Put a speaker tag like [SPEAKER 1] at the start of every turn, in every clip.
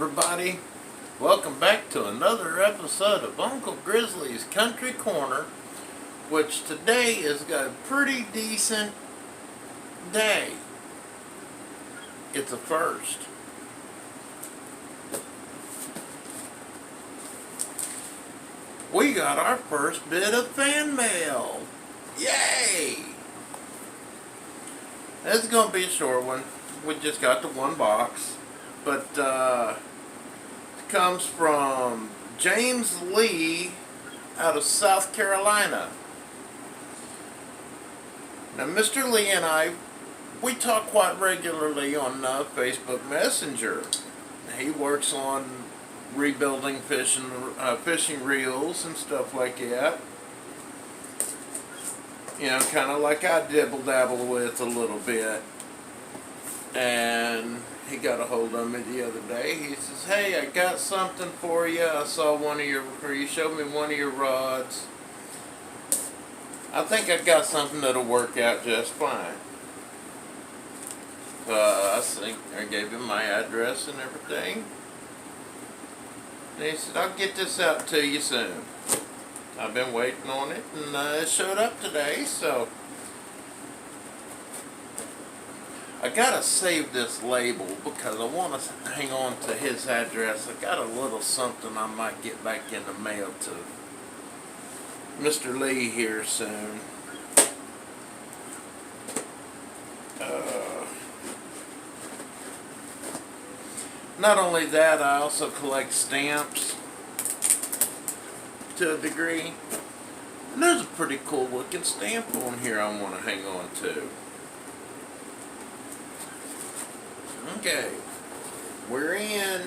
[SPEAKER 1] everybody. Welcome back to another episode of Uncle Grizzly's Country Corner, which today has got a pretty decent day. It's a first. We got our first bit of fan mail. Yay! It's going to be a short one. We just got the one box. But it comes from James Lee out of South Carolina. Now, Mr. Lee and I, we talk quite regularly on Facebook Messenger. He works on rebuilding fishing reels and stuff like that. You know, kind of like I dibble-dabble with a little bit. And he got a hold of me the other day. He says, "Hey, I got something for you. I saw you showed me one of your rods. I think I got something that'll work out just fine." I gave him my address and everything. And he said, "I'll get this out to you soon." I've been waiting on it, and it showed up today, so I gotta save this label because I want to hang on to his address. I got a little something I might get back in the mail to Mr. Lee here soon. Not only that, I also collect stamps to a degree. And there's a pretty cool looking stamp on here I want to hang on to. Okay, we're in.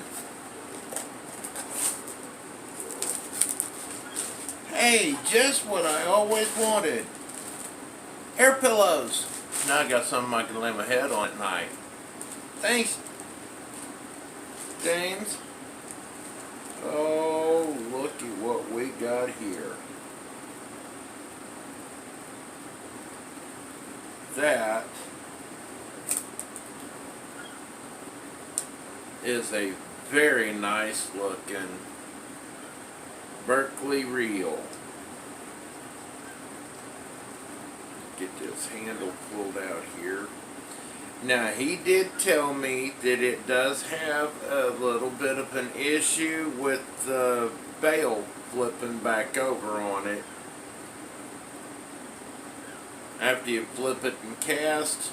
[SPEAKER 1] Hey, just what I always wanted. Air pillows. Now I got something I can lay my head on at night. Thanks, James. Oh, look at what we got here. That is a very nice looking Berkley reel. Get this handle pulled out here. Now, he did tell me that it does have a little bit of an issue with the bail flipping back over on it. After you flip it and cast,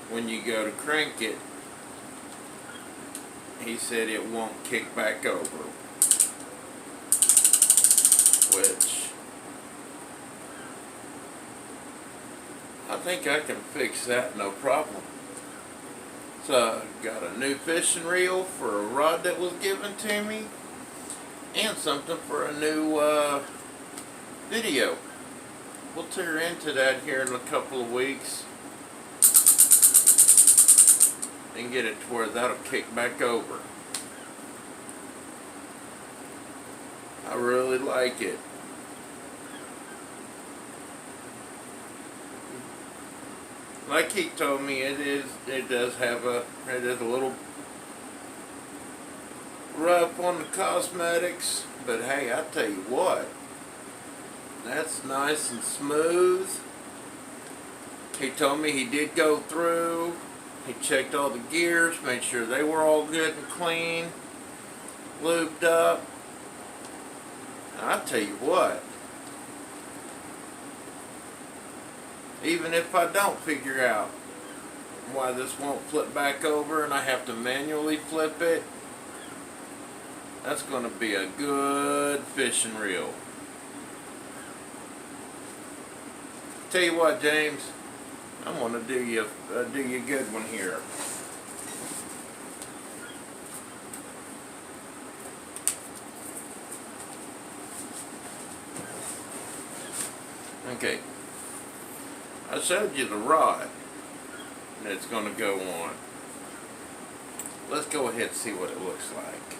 [SPEAKER 1] when you go to crank it, he said it won't kick back over, which I think I can fix that no problem. So I got a new fishing reel for a rod that was given to me, and something for a new video. We'll tear into that here in a couple of weeks and get it to where that'll kick back over. I really like it. Like he told me, it is a little rough on the cosmetics, but hey, I tell you what, that's nice and smooth. He told me he did go through, he checked all the gears, made sure they were all good and clean, lubed up. And I tell you what, even if I don't figure out why this won't flip back over and I have to manually flip it, that's going to be a good fishing reel. Tell you what, James, I'm going to do you a good one here. Okay. I showed you the rod that's going to go on. Let's go ahead and see what it looks like.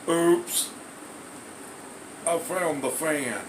[SPEAKER 1] Oops. I found the fan.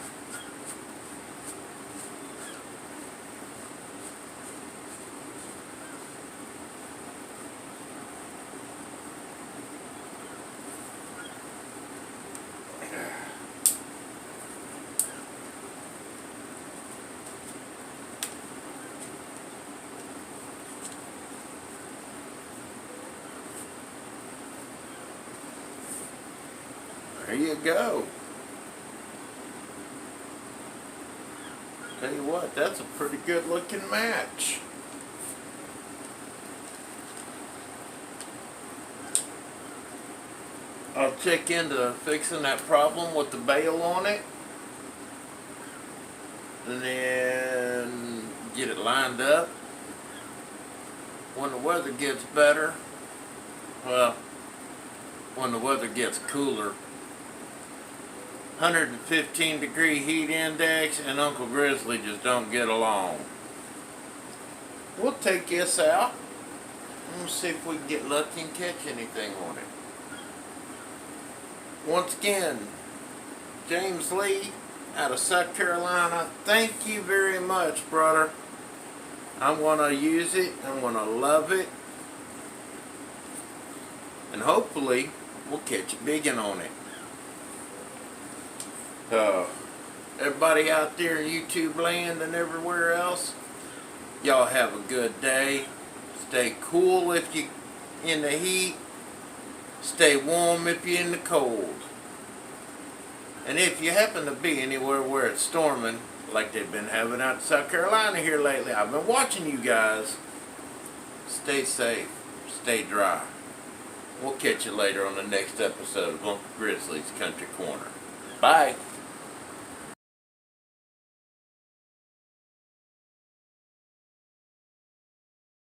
[SPEAKER 1] There you go. Tell you what, that's a pretty good looking match. I'll check into fixing that problem with the bail on it, and then get it lined up. When the weather gets better, well, when the weather gets cooler, 115-degree heat index and Uncle Grizzly just don't get along. We'll take this out and see if we can get lucky and catch anything on it. Once again, James Lee out of South Carolina, thank you very much, brother. I'm going to use it. I'm going to love it. And hopefully, we'll catch a biggin on it. Everybody out there in YouTube land and everywhere else, y'all have a good day. Stay cool if you in the heat. Stay warm if you're in the cold. And if you happen to be anywhere where it's storming, like they've been having out in South Carolina here lately, I've been watching you guys. Stay safe. Stay dry. We'll catch you later on the next episode of Uncle Grizzly's Country Corner. Bye.